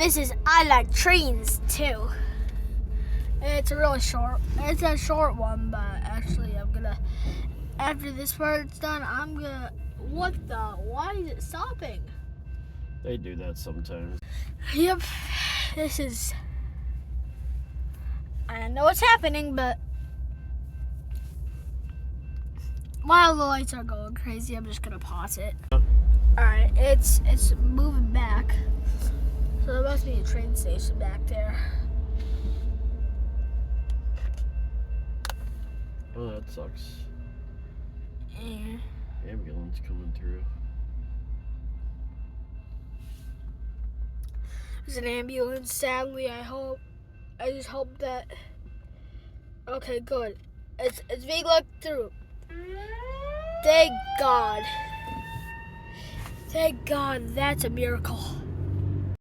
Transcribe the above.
This is I Like Trains too. It's a really short. It's a short one, but actually, I'm gonna. After this part's done, I'm gonna. What the? Why is it stopping? They do that sometimes. Yep. This is. I know what's happening, but while the lights are going crazy, I'm just gonna pause it. Alright, it's moving back. So there must be a train station back there. Oh, that sucks. Yeah. Ambulance coming through. There's an ambulance, sadly. I just hope that. Okay, good. It's being let through. Thank God. Thank God, that's a miracle.